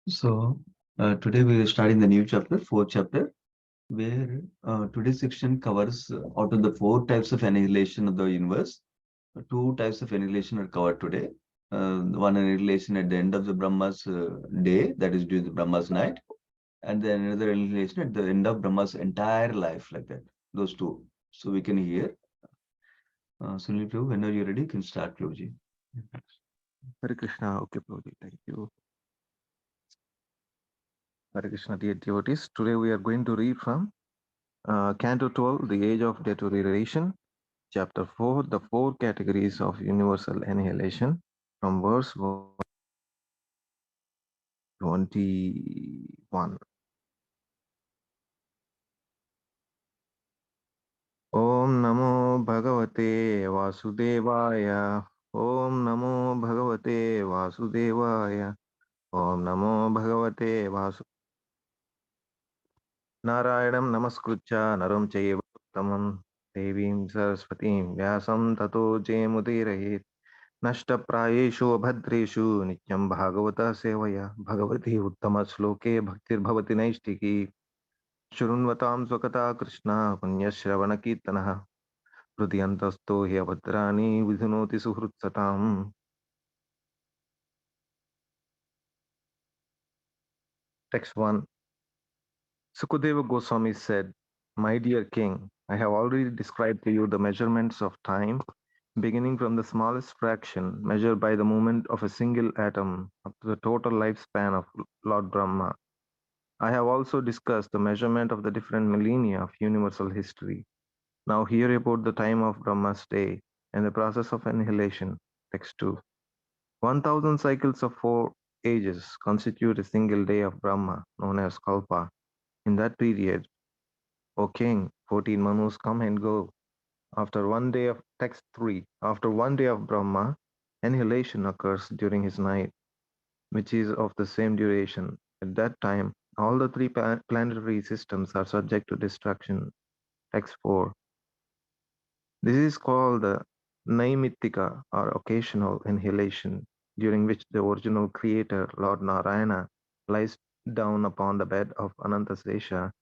So today we are starting the new chapter, fourth chapter, where today's section covers out of the four types of annihilation of the universe, two types of annihilation are covered today. One annihilation at the end of the Brahma's day, that is during the Brahma's night, and then another annihilation at the end of Brahma's entire life, like that. Those two. So we can hear. Sunil Prabhu, whenever you're ready, you can start, Prabhuji. Hare Krishna. Okay, Prabhuji. Thank you. Hare Krishna, dear devotees. Today we are going to read from Canto 12, The Age of Deterioration, Chapter 4, The Four Categories of Universal Annihilation, from verse 21. Om Namo Bhagavate Vasudevaya. Om Namo Bhagavate Vasudevaya. Om Namo Bhagavate Vasudevaya. Narayanam Namaskritya Naram Chaiva Uttamam Devim Saraswatim Vyasam Tato Jayamudiraye Nashtaprayeshu Bhadreshu Nityam Bhagavata Sevaya Bhagavati Uttama Sloke Bhaktir Bhavati Naistiki Shurunvatam Swakata Krishna Punyashravana Kirtanaha Hridyantasto Hyavadrani Vidhunoti Suhrutsatam. Text 1. Sukadeva Goswami said, My dear king, I have already described to you the measurements of time, beginning from the smallest fraction measured by the movement of a single atom up to the total lifespan of Lord Brahma. I have also discussed the measurement of the different millennia of universal history. Now hear about the time of Brahma's day and the process of annihilation. Text 2. 1000 cycles of 4 ages constitute a single day of Brahma, known as Kalpa. In that period, O king, 14 Manus come and go. After 1 day of text 3, after 1 day of Brahma, annihilation occurs during his night, which is of the same duration. At that time, all the three planetary systems are subject to destruction. Text 4. This is called the Naimittika or occasional annihilation, during which the original creator, Lord Narayana, lies down upon the bed of Anantasesha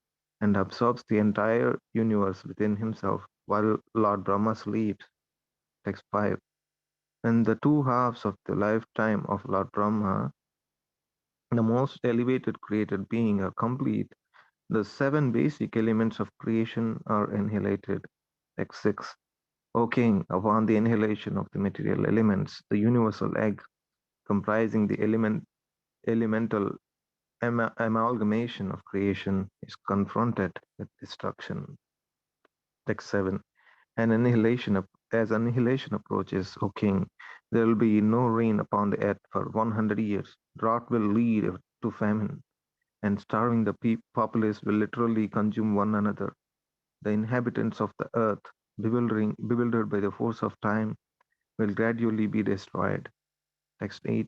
and absorbs the entire universe within himself while Lord Brahma sleeps. Text 5. When the two halves of the lifetime of Lord Brahma, the most elevated created being, are complete, the seven basic elements of creation are annihilated. Text 6. O king, upon the annihilation of the material elements, the universal egg, comprising the elemental amalgamation of creation, is confronted with destruction. Text 7. As annihilation approaches, O king, there will be no rain upon the earth for 100 years. Drought will lead to famine, and starving the populace will literally consume one another. The inhabitants of the earth, bewildered by the force of time, will gradually be destroyed. Text 8.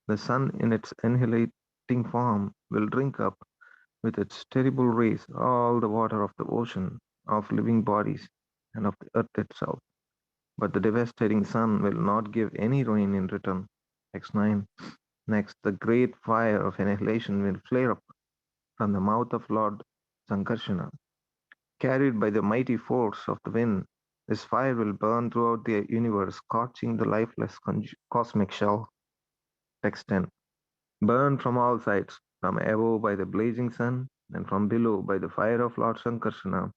The sun in its annihilating form will drink up with its terrible rays all the water of the ocean, of living bodies, and of the earth itself. But the devastating sun will not give any rain in return. Text 9. Next, the great fire of annihilation will flare up from the mouth of Lord Sankarsana. Carried by the mighty force of the wind, this fire will burn throughout the universe, scorching the lifeless cosmic shell. Text 10. Burn from all sides, from above by the blazing sun, and from below by the fire of Lord Sankarsana.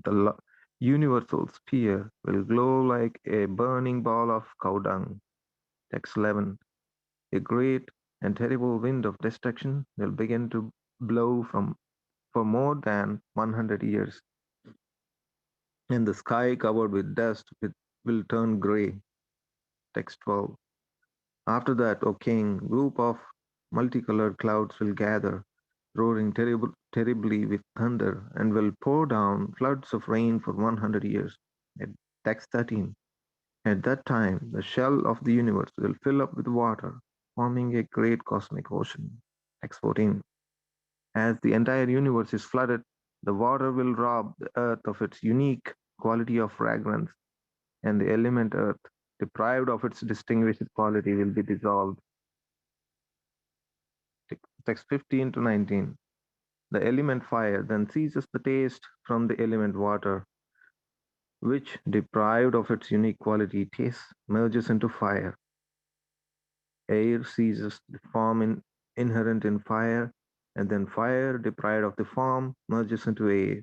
The universal sphere will glow like a burning ball of cow dung. Text 11. A great and terrible wind of destruction will begin to blow for more than 100 years, and the sky covered with dust will turn grey. Text 12. After that, O king, group of multicolored clouds will gather, roaring terribly with thunder, and will pour down floods of rain for 100 years. At text 13. At that time, the shell of the universe will fill up with water, forming a great cosmic ocean. Text 14. As the entire universe is flooded, the water will rob the earth of its unique quality of fragrance, and the element earth, deprived of its distinguished quality, will be dissolved. Text 15 to 19. The element fire then seizes the taste from the element water, which, deprived of its unique quality, taste merges into fire. Air seizes the form inherent in fire, and then fire, deprived of the form, merges into air.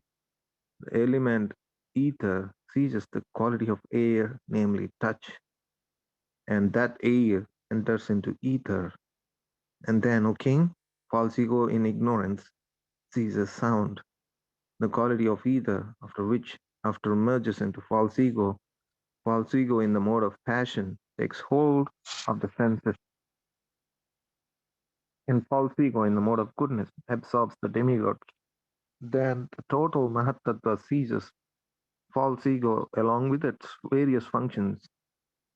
The element ether seizes the quality of air, namely touch, and that air enters into ether. And then, O king, false ego in ignorance seizes sound, the quality of ether, after merges into false ego in the mode of passion takes hold of the senses, and false ego in the mode of goodness absorbs the demigod. Then the total Mahatattva ceases, false ego along with its various functions,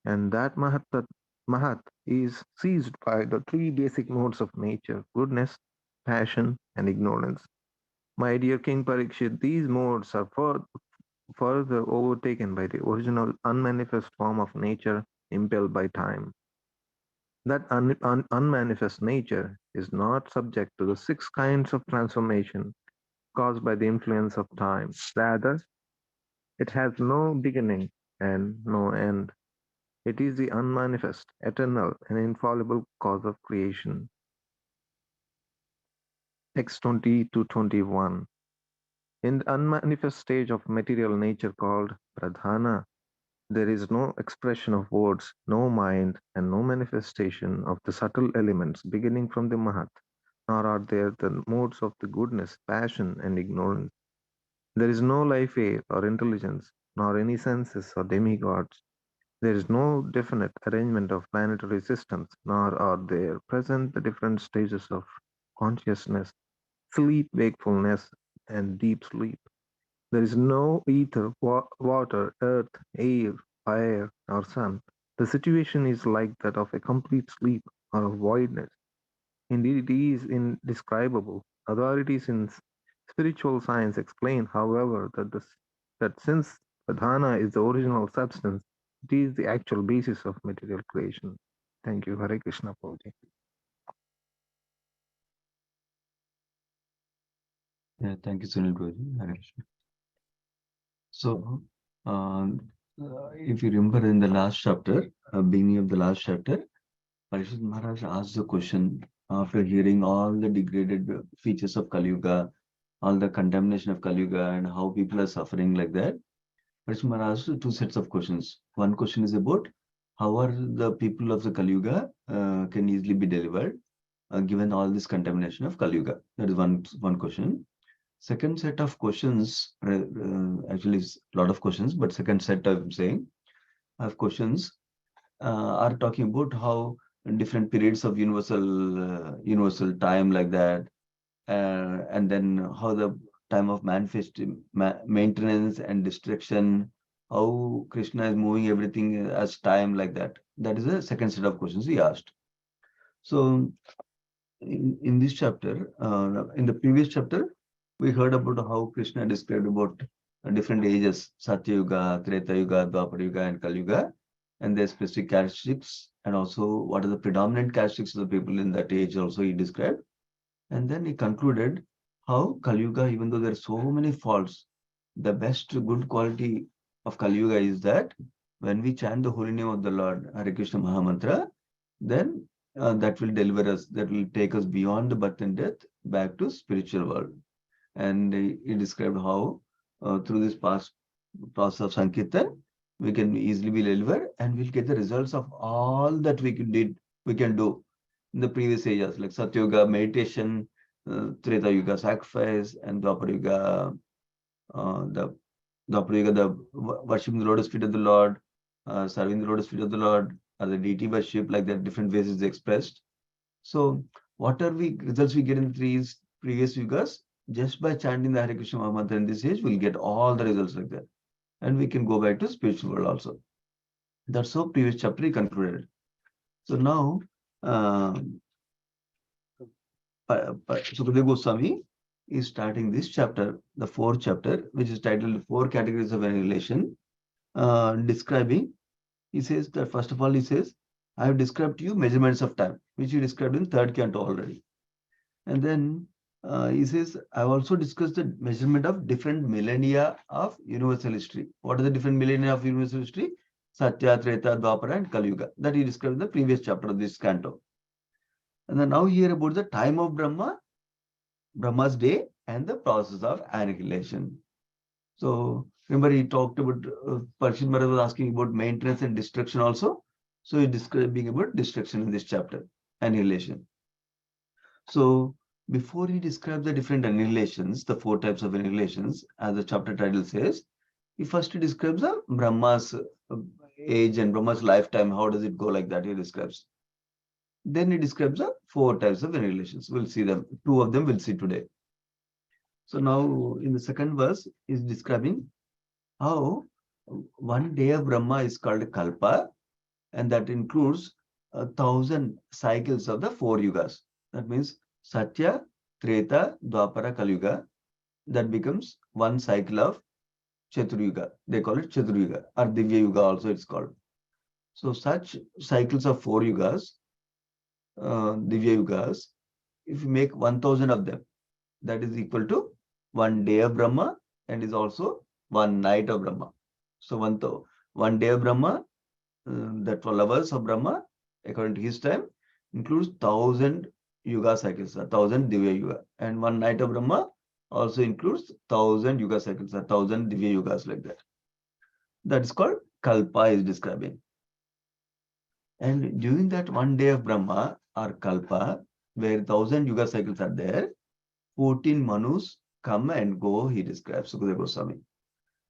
and that Mahat is seized by the three basic modes of nature: goodness, passion, and ignorance. My dear King Parikshit, these modes are further overtaken by the original unmanifest form of nature impelled by time. That unmanifest nature is not subject to the six kinds of transformation caused by the influence of time. Rather, it has no beginning and no end. It is the unmanifest, eternal, and infallible cause of creation. Text 20 to 21. In the unmanifest stage of material nature called pradhana, there is no expression of words, no mind, and no manifestation of the subtle elements beginning from the Mahat, nor are there the modes of the goodness, passion, and ignorance. There is no life air or intelligence, nor any senses or demigods. There is no definite arrangement of planetary systems, nor are there present the different stages of consciousness, sleep, wakefulness, and deep sleep. There is no ether, water, earth, air, fire, or sun. The situation is like that of a complete sleep or of voidness. Indeed, it is indescribable. Authorities in spiritual science explain, however, that since Pradhana is the original substance, it is the actual basis of material creation. Thank you. Hare Krishna, Prabhuji. Yeah, thank you, Sunil Guruji. Hare Krishna. So, if you remember in the last chapter, beginning of the last chapter, Parishit Maharaj asked the question after hearing all the degraded features of Kali Yuga, all the contamination of Kali Yuga, and how people are suffering like that. Parishit Maharaj asked two sets of questions. One question is about how are the people of the Kali Yuga can easily be delivered, given all this contamination of Kali Yuga. That is one question. Second set of questions, actually, is a lot of questions, but second set I'm saying of questions are talking about how different periods of universal time like that, and then how the time of maintenance and destruction, how Krishna is moving everything as time like that. That is the second set of questions he asked. So in this chapter, in the previous chapter, we heard about how Krishna described about different ages, Satya Yuga, Treta Yuga, Dwapara Yuga, and Kali Yuga, and their specific characteristics, and also what are the predominant characteristics of the people in that age also he described. And then he concluded how Kali Yuga, even though there are so many faults, the best good quality of Kali Yuga is that when we chant the holy name of the Lord, Hare Krishna Mahamantra, then that will deliver us, that will take us beyond the birth and death back to spiritual world. And he described how through this past process of Sankirtan, we can easily be delivered and we'll get the results of all that we can do in the previous ages, like Satya Yuga, meditation, Treta Yuga, sacrifice, and Dwapara Yuga, the Dwapara Yuga, the worshiping the lotus feet of the Lord, serving the lotus feet of the Lord, or the deity worship, like that, different ways is expressed. So, what are we results we get in the previous yugas? Just by chanting the Hare Krishna Maha Mantra in this age, we'll get all the results like that. And we can go back to spiritual world also. That's how previous chapter he concluded. So now, Sukadeva Goswami is starting this chapter, the fourth chapter, which is titled Four Categories of Annihilation, describing, he says that first of all, he says, I have described to you measurements of time, which he described in third canto already. And then he says, I've also discussed the measurement of different millennia of universal history. What are the different millennia of universal history? Satya, Treta, Dwapara, and Kali Yuga. That he described in the previous chapter of this canto. And then now here about the time of Brahma, Brahma's day, and the process of annihilation. So remember he talked about, Parshit Maharaj was asking about maintenance and destruction also. So he's describing about destruction in this chapter, annihilation. So before he describes the different annihilations, the four types of annihilations, as the chapter title says, he first describes the Brahma's age and Brahma's lifetime. How does it go like that? He describes. Then he describes the four types of annihilations. We'll see them. Two of them we'll see today. So now in the second verse, is describing how one day of Brahma is called Kalpa, and that includes 1,000 cycles of the four yugas. That means Satya, Treta, Dwapara, Kali Yuga. That becomes one cycle of Chaturyuga. They call it Chaturyuga or Divya Yuga also it's called. So such cycles of four yugas, Divya Yugas, if you make 1,000 of them, that is equal to one day of Brahma and is also one night of Brahma. So one day of Brahma, that 12 hours of Brahma, according to his time, includes 1,000 yuga cycles, 1,000 Divya Yuga. And one night of Brahma also includes 1,000 yuga cycles, 1,000 Divya Yugas like that. That is called Kalpa is describing. And during that one day of Brahma or Kalpa, where 1,000 yuga cycles are there, 14 Manus come and go, he describes Sukadeva Goswami.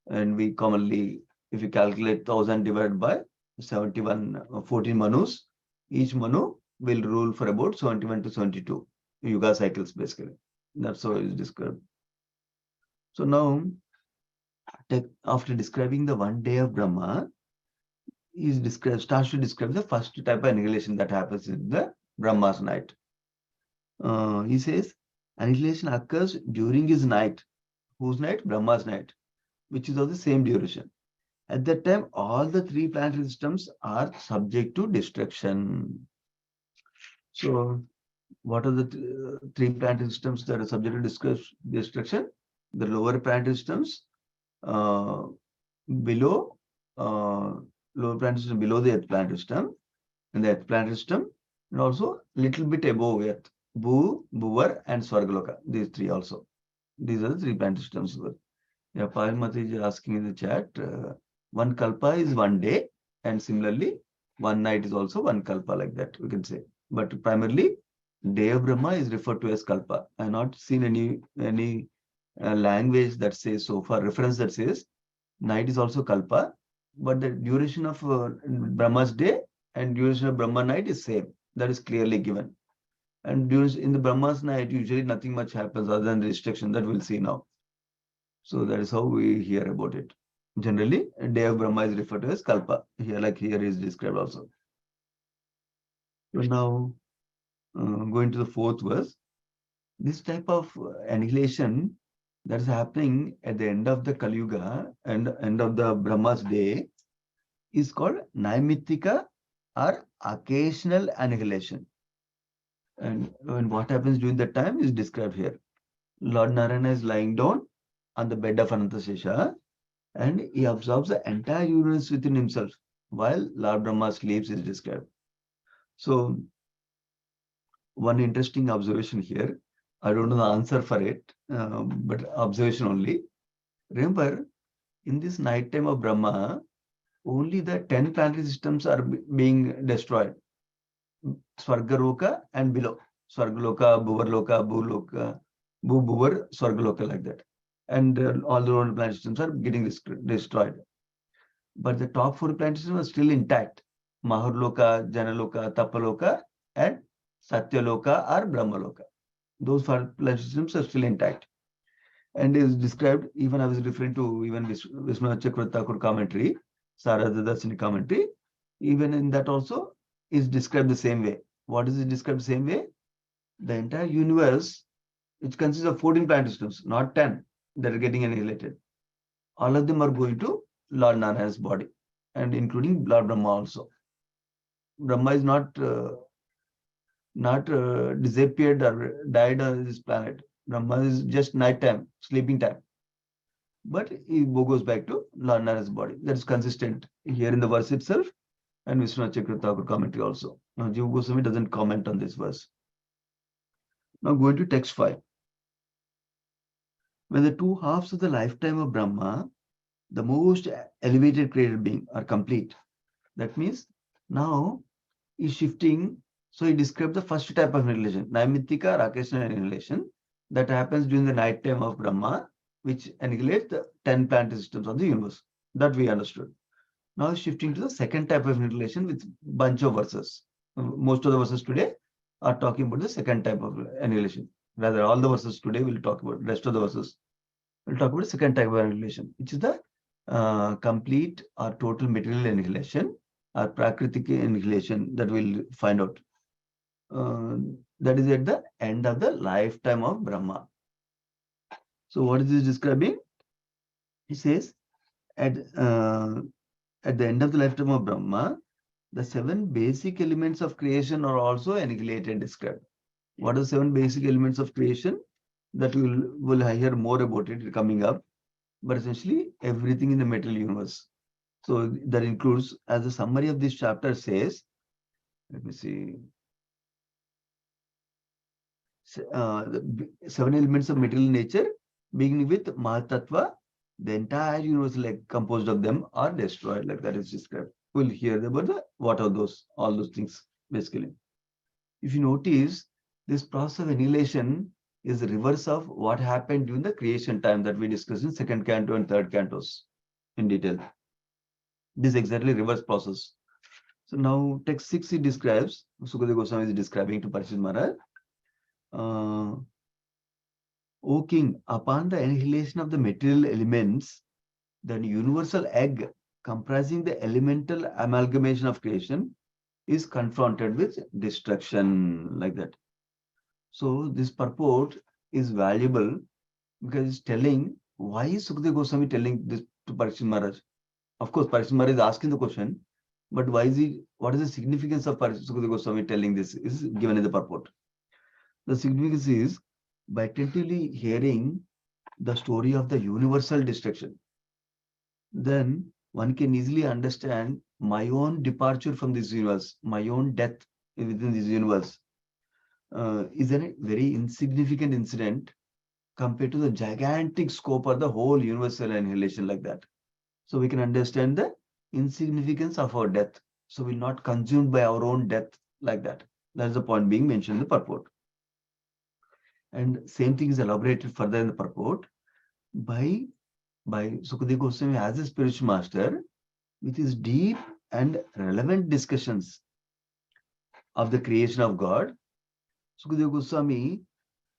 And we commonly, if you calculate 1,000 divided by 71, 14 Manus, each Manu will rule for about 71 to 72 yuga cycles basically. That's how it is described. So now, after describing the one day of Brahma, he starts to describe the first type of annihilation that happens in the Brahma's night. He says, annihilation occurs during his night. Whose night? Brahma's night, which is of the same duration. At that time, all the three planetary systems are subject to destruction. So, what are the three planetary systems that are subject to destruction? The lower planetary systems, uh, below uh, lower planetary system, below the Earth planetary system, and the Earth planetary system, and also little bit above Earth, Bhu, Bhuvar, and Swargaloka. These three also. These are the three planetary systems. Yeah, Payamati is asking in the chat. One kalpa is one day, and similarly, one night is also one kalpa, like that we can say. But primarily, day of Brahma is referred to as kalpa. I have not seen any language that says so far, reference that says night is also kalpa, but the duration of Brahma's day and duration of Brahma night is same. That is clearly given. And in the Brahma's night, usually nothing much happens other than the restriction that we'll see now. So that is how we hear about it. Generally, a day of Brahma is referred to as Kalpa. Here, like here is described also. So now, going to the fourth verse, this type of annihilation that is happening at the end of the Kali Yuga and end of the Brahma's day is called Naimittika or occasional annihilation. And what happens during that time is described here. Lord Narayana is lying down on the bed of Anantasesha and he absorbs the entire universe within himself while Lord Brahma sleeps is described. So one interesting observation here, I don't know the answer for it, but observation only. Remember, in this night time of Brahma, only the 10 planetary systems are being destroyed. Swargaloka and below. Swargaloka, Bhuvarloka, Bhuloka, Bhuvar, Swargaloka, like that. And all the other planet systems are getting destroyed. But the top four planet systems are still intact. Mahurloka, Janaloka, Tapaloka, and Satyaloka or Brahmaloka. Those four planet systems are still intact. And is described, even I was referring to even Vishwanath Chakravarti Thakur commentary, Sarada Darsani commentary, even in that also is described the same way. What is it described the same way? The entire universe, which consists of 14 planet systems, not 10, that are getting annihilated. All of them are going to Lord Narayana's body, and including Lord Brahma also. Brahma is not not disappeared or died on this planet. Brahma is just night time, sleeping time. But he goes back to Lord Narayan's body. That is consistent here in the verse itself and Vishwanath Chakravarti Thakur commentary also. Now, Jiva Goswami doesn't comment on this verse. Now, going to text 5. When the two halves of the lifetime of Brahma, the most elevated created being, are complete, that means now is shifting. So he described the first type of annihilation, Naimittika or occasional annihilation, that happens during the night time of Brahma, which annihilates the 10 planetary systems of the universe. That we understood. Now shifting to the second type of annihilation with bunch of verses. Most of the verses today are talking about the second type of annihilation. Rather, all the verses today will talk about rest of the verses. We'll talk about the second type of annihilation, which is the complete or total material annihilation or prakritic annihilation that we'll find out. That is at the end of the lifetime of Brahma. So what is this describing? He says at the end of the lifetime of Brahma, the 7 basic elements of creation are also annihilated, described. What are the 7 basic elements of creation? That we'll hear more about it coming up. But essentially, everything in the material universe. So that includes, as the summary of this chapter says, let me see, the 7 elements of material nature, beginning with Mahatattva, the entire universe like composed of them are destroyed, like that is described. We'll hear about what are those, all those things basically. If you notice, this process of annihilation is the reverse of what happened during the creation time that we discussed in second canto and third cantos in detail. This is exactly reverse process. So now text 6 he describes, Sukadeva Goswami is describing to Parishit Maharaj, O king, upon the annihilation of the material elements, the universal egg comprising the elemental amalgamation of creation is confronted with destruction, like that. So this purport is valuable because it's telling why is Sukadeva Goswami telling this to Parishit Maharaj. Of course, Parishit Maharaj is asking the question, but why is he? What is the significance of Sukadeva Goswami telling this? Is given in the purport. The significance is by attentively hearing the story of the universal destruction, then one can easily understand my own departure from this universe, my own death within this universe is a very insignificant incident compared to the gigantic scope of the whole universal annihilation, like that. So we can understand the insignificance of our death. So we're not consumed by our own death, like that. That's the point being mentioned in the purport. And same thing is elaborated further in the purport by Sukadeva Goswami as a spiritual master with his deep and relevant discussions of the creation of God. Sukadeva Goswami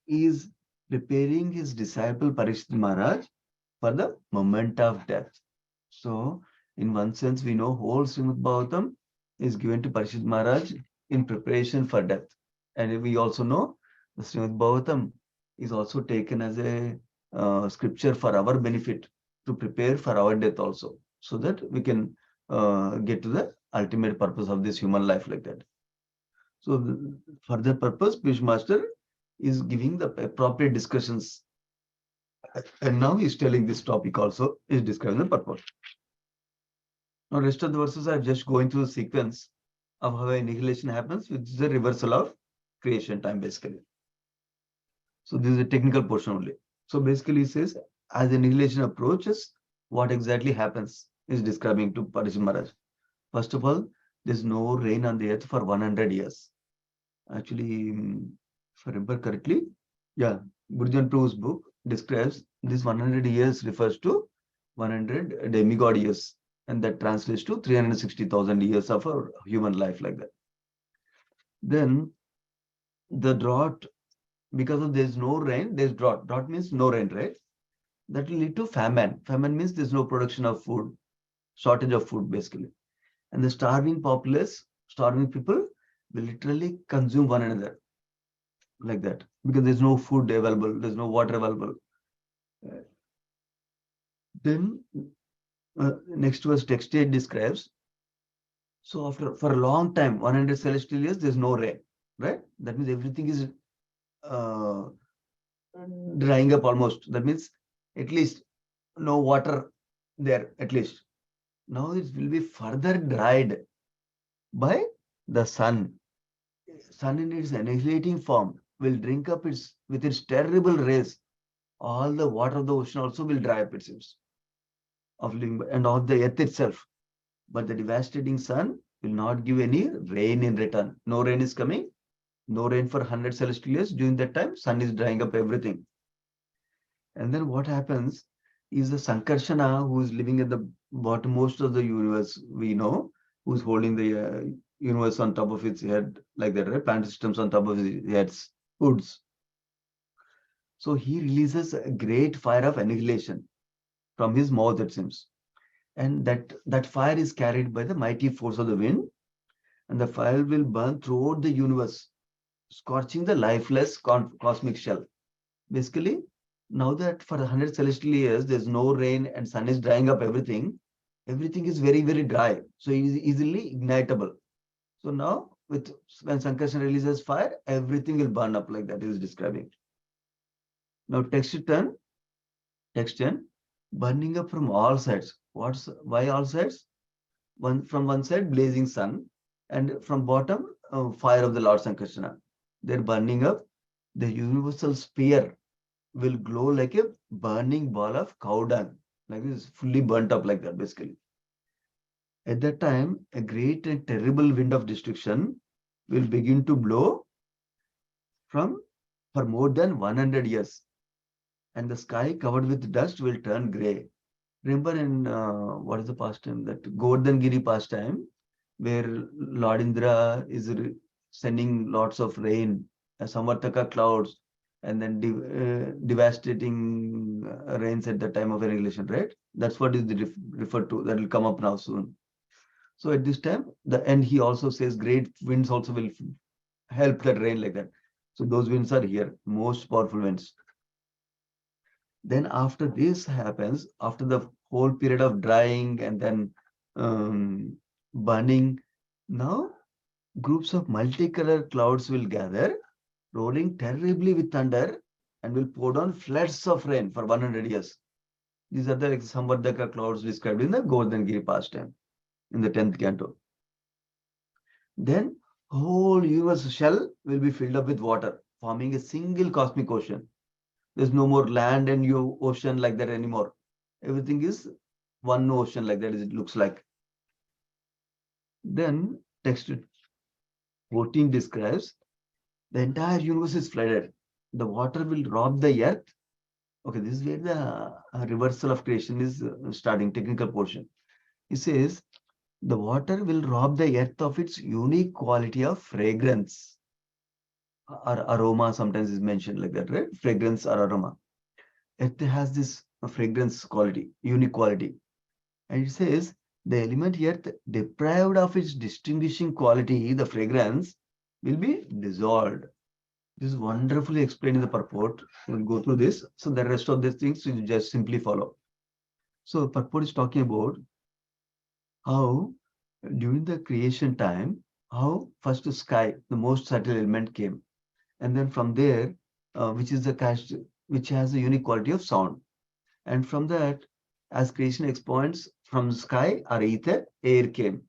is preparing his disciple Parishit Maharaj for the moment of death. So, in one sense, we know whole Srimad Bhagavatam is given to Parishit Maharaj in preparation for death. And we also know the Srimad Bhagavatam is also taken as a scripture for our benefit to prepare for our death also, so that we can get to the ultimate purpose of this human life, like that. So, for that purpose, Pish Master is giving the appropriate discussions. And now he's telling this topic also, is describing the purpose. Now, rest of the verses are just going through the sequence of how annihilation happens, which is the reversal of creation time, basically. So this is a technical portion only. So basically, he says, as annihilation approaches, what exactly happens is describing to Parishit Maharaj. First of all, there's no rain on the earth for 100 years. Actually, if I remember correctly, yeah, Gurjan Prabhu's book describes this 100 years refers to 100 demigod years, and that translates to 360,000 years of our human life, like that. Then the drought, because of there's no rain, there's drought. Drought means no rain, right? That will lead to famine. Famine means there's no production of food, shortage of food, basically. And the starving populace, starving people will literally consume one another, like that, because there's no food available, there's no water available. Then next verse text 8 describes, so after for a long time, 100 celestial years, there's no rain. right? That means everything is uh, drying up almost. That means at least no water there, at least. Now it will be further dried by the sun. Sun in its annihilating form will drink up its with its terrible rays. All the water of the ocean also will dry up, it seems, of living and of the earth itself. But the devastating sun will not give any rain in return. No rain is coming. No rain for 100 celestial years. During that time, sun is drying up everything. And then what happens is the Sankarshana, who is living at the bottommost of the universe, we know, who's holding the universe on top of its head, like that, right? Planet systems on top of his head's hoods. So he releases a great fire of annihilation from his mouth, it seems. And that fire is carried by the mighty force of the wind, and the fire will burn throughout the universe, scorching the lifeless cosmic shell. Basically, now that for 100 celestial years, there's no rain and sun is drying up everything, everything is very, very dry. So it is easily ignitable. So now, when Sankarshan releases fire, everything will burn up like that he is describing. Now, text 10, burning up from all sides. Why all sides? From one side, blazing sun, and from bottom, fire of the Lord Sankarsana. They're burning up. The universal sphere will glow like a burning ball of cow dung, like this, fully burnt up like that, basically. At that time, a great and terrible wind of destruction will begin to blow from for more than 100 years, and the sky covered with dust will turn gray. Remember in what is the pastime, that Govardhan pastime, where Lord Indra is sending lots of rain, Samartaka clouds, and then devastating rains at the time of annihilation, right? That's what is referred to. That will come up now soon. So at this time, and he also says great winds also will help that rain like that. So those winds are here, most powerful winds. Then after this happens, after the whole period of drying and then burning, now groups of multicolored clouds will gather, rolling terribly with thunder, and will pour down floods of rain for 100 years. These are the Samvardhaka clouds described in the Govardhan pastime in the 10th canto. Then whole universe shell will be filled up with water, forming a single cosmic ocean. There's no more land and ocean like that anymore. Everything is one ocean like that, it looks like. Then text 14 describes the entire universe is flooded. The water will rob the earth. Okay, this is where the reversal of creation is starting, technical portion. It says the water will rob the earth of its unique quality of fragrance or aroma, sometimes is mentioned like that, right? Fragrance or aroma. Earth has this fragrance quality, unique quality. And it says the element earth deprived of its distinguishing quality, the fragrance, will be dissolved. This is wonderfully explained in the purport. We'll go through this. So the rest of these things you just simply follow. So purport is talking about how during the creation time, how first the sky, the most subtle element came. And then from there, which is the cash, which has a unique quality of sound. And from that, as creation expands from sky or ether, air came,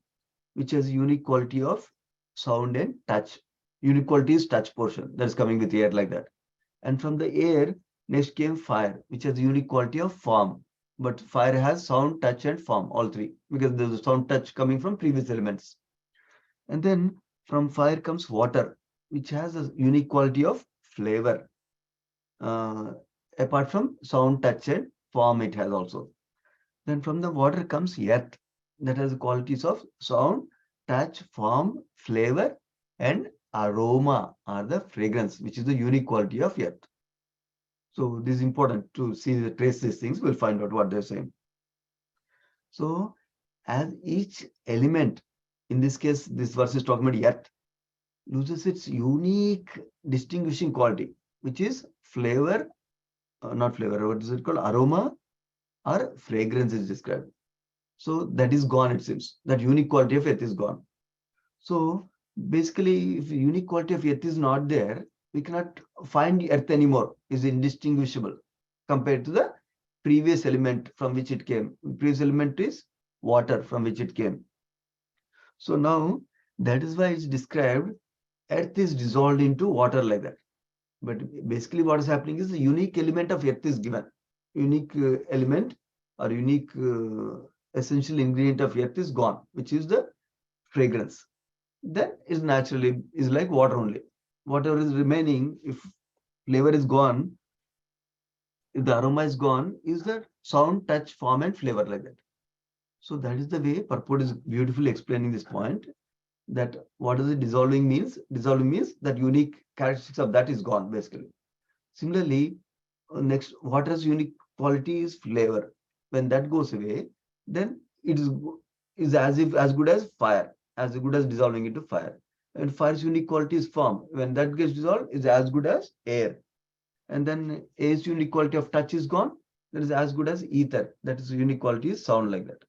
which has unique quality of sound and touch. Unique quality is touch portion that is coming with air like that. And from the air, next came fire, which has unique quality of form. But fire has sound, touch, and form, all three, because there's a sound touch coming from previous elements. And then from fire comes water, which has a unique quality of flavor. Uh, Apart from sound, touch, and form, it has also. Then from the water comes earth, that has the qualities of sound, touch, form, flavor, and aroma, are the fragrance, which is the unique quality of earth. So this is important to see, trace these things. We'll find out what they're saying. So as each element, in this case, this verse is talking about earth, loses its unique distinguishing quality, which is flavor, not flavor, what is it called? Aroma or fragrance is described. So that is gone, it seems. That unique quality of earth is gone. So Basically, if the unique quality of earth is not there, we cannot find earth anymore. Is indistinguishable compared to the previous element from which it came. Previous element is water from which it came. So now that is why it's described earth is dissolved into water like that. But basically what is happening is the unique element of earth is given. Unique element or unique essential ingredient of earth is gone, which is the fragrance. Then is naturally is like water only. Whatever is remaining, if flavor is gone, if the aroma is gone, is the sound, touch, form, and flavor like that. So that is the way Purport is beautifully explaining this point. That what does it dissolving means? Dissolving means that unique characteristics of that is gone basically. Similarly, next water's unique quality is flavor. When that goes away, then it is as good as fire, as good as dissolving into fire. And fire's unique quality is form. When that gets dissolved, is as good as air. And then air's unique quality of touch is gone. That is as good as ether. That is unique quality is sound like that.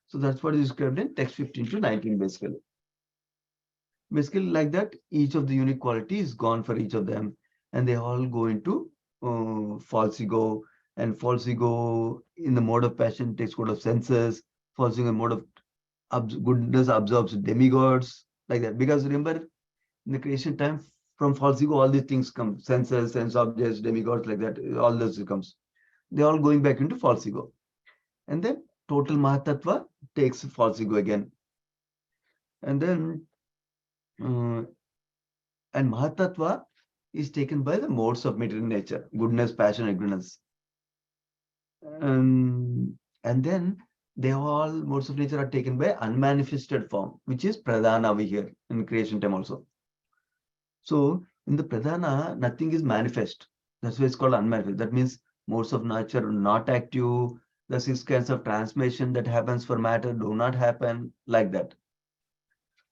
So that's what is described in text 15 to 19 basically. Basically like that, each of the unique quality is gone for each of them, and they all go into false ego, and false ego in the mode of passion takes code of senses, false ego in mode of goodness absorbs demigods, like that. Because remember, in the creation time, from false ego, all these things come, senses, sense objects, demigods, like that, all those comes. They're all going back into false ego. And then total Mahatattva takes false ego again. And then and Mahatattva is taken by the modes of material nature, goodness, passion, ignorance. And then they all modes of nature are taken by unmanifested form, which is Pradhana over here in creation time also. So in the Pradhana, nothing is manifest. That's why it's called unmanifest. That means modes of nature are not active. The 6 kinds of transformation that happens for matter do not happen like that.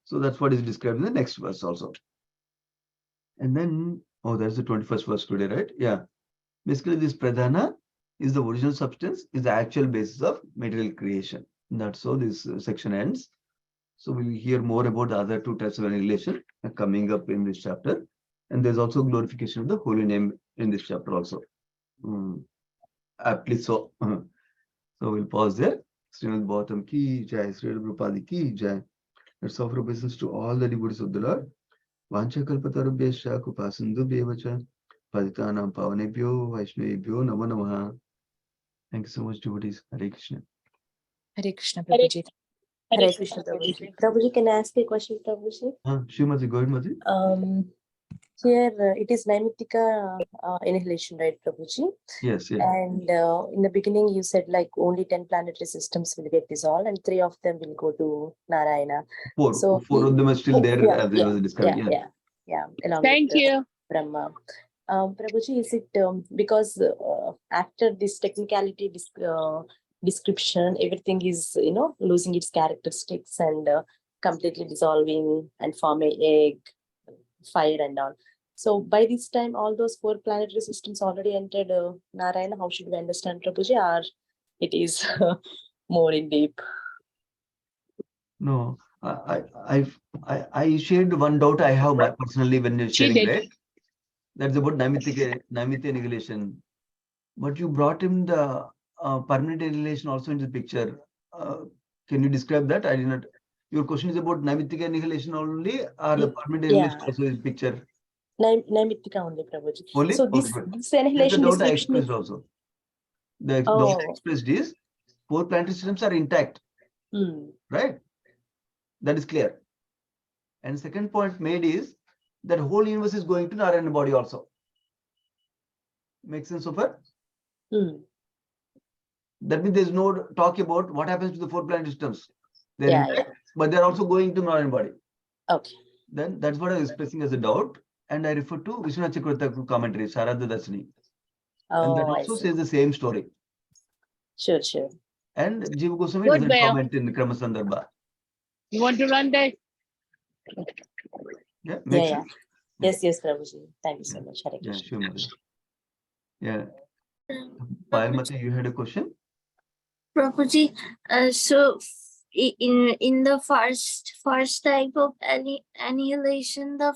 So that's what is described in the next verse also. And then, oh, that's the 21st verse today, right? Yeah. Basically, this pradhana is the original substance, is the actual basis of material creation. That's how this section ends. So we'll hear more about the other 2 types of annihilation coming up in this chapter. And there's also glorification of the holy name in this chapter also. Aptly so. So we'll pause there. Srimad Bhagavatam ki jai, Sri Prabhupada ki jai. Let's offer obeisance to all the devotees of the Lord. Vanchakalpatarubhyascha Kupasindubhyevacha Patitanam Pavanebhyo Vaishnavebhyo Namo Namaha. Thank you so much, devotees. Hare Krishna. Hare Krishna, Prabhuji. Hare Krishna, Prabhuji. Prabhuji, can I ask a question, Prabhuji? Srimati, go ahead, Mati. Here it is Naimittika annihilation, right, Prabhuji? Yes, yes. And in the beginning, you said like only 10 planetary systems will get dissolved, and 3 of them will go to Narayana. 4 of them are still there as they was discovered. Yeah. Along Thank with you. Brahma. Prabhuji, is it because after this technicality description, everything is losing its characteristics and completely dissolving and form a egg, fire and all. So by this time, all those 4 planetary systems already entered Narayana. How should we understand, Prabhuji? Or it is more in deep? No, I shared one doubt I have personally when you're sharing, right? That's about Naimitya annihilation. But you brought in the permanent annihilation also into the picture. Can you describe that? I did not. Your question is about Naimitya annihilation only, or the permanent annihilation also in picture? Naimittika only, Prabhuji. Only? So this annihilation the doubt I description expressed also. The doubt I expressed is 4 planetary systems are intact, right? That is clear. And second point made is that whole universe is going to Narayana body also. Makes sense so far? That means there's no talk about what happens to the 4 planetary systems. They're intact, but they're also going to Narayana body. Okay. Then that's what I was expressing as a doubt. And I refer to Vishwanath Chakravarti commentary, Sharada Dasani. And that also says the same story. Sure. And Jiva Goswami doesn't comment in Krama Sandarbha. You want to run that? Yeah, makes sense? Yes, Prabhuji. Thank you so much. Hare Yeah, Krishna. sure, Mother. Yeah. Payal Mati, you had a question? Prabhuji, so in the first type of annihilation, the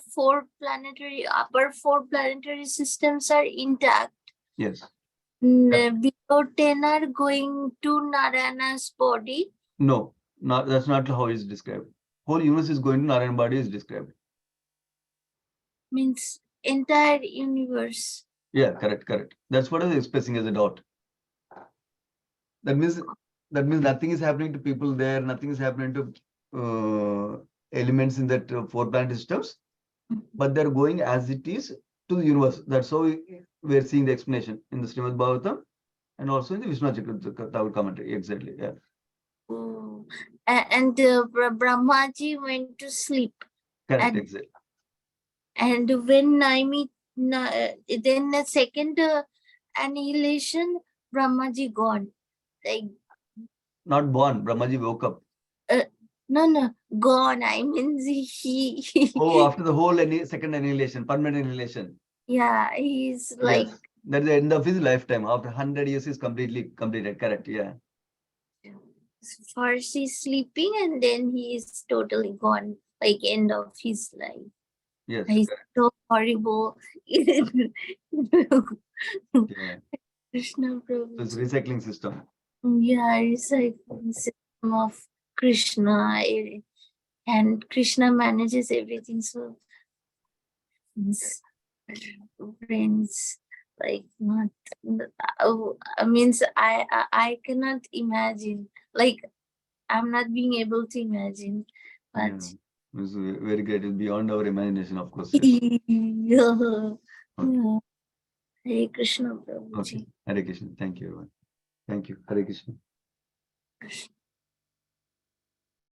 upper four planetary systems are intact. Yes. Below 10 are going to Narayana's body. No, that's not how it's described. Whole universe is going to Narayan body is described. Means entire universe. Yeah, correct. That's what I was expressing as a dot. That means nothing is happening to people there, nothing is happening to elements in that four planet systems, but they're going as it is to the universe. That's how we're seeing the explanation in the Srimad Bhagavatam and also in the Vishnu Chakravarti commentary. Exactly. Yeah. Oh. And Brahmaji went to sleep. Correct. And- exactly. And when then the second annihilation, Brahmaji gone. Like, Not born. Brahmaji woke up. no, gone. I mean, he. Oh, after the whole second annihilation, permanent annihilation. Yeah, he's like. Yes. That's the end of his lifetime. After 100 years, he's completely completed. Correct. Yeah. First he's sleeping and then he is totally gone, like end of his life. Yes. He's correct. so horrible. Yeah. Krishna So it's Prabhu. recycling system. Yeah, recycling system of Krishna. And Krishna manages everything. So brains like not means I cannot imagine. Like I'm not being able to imagine. But Yeah. It's very great. It's beyond our imagination, of course. yeah. Okay. Yeah. Hare Krishna Prabhuji. Okay. Hare Krishna. Thank you, everyone. Thank you. Hare Krishna. Krishna.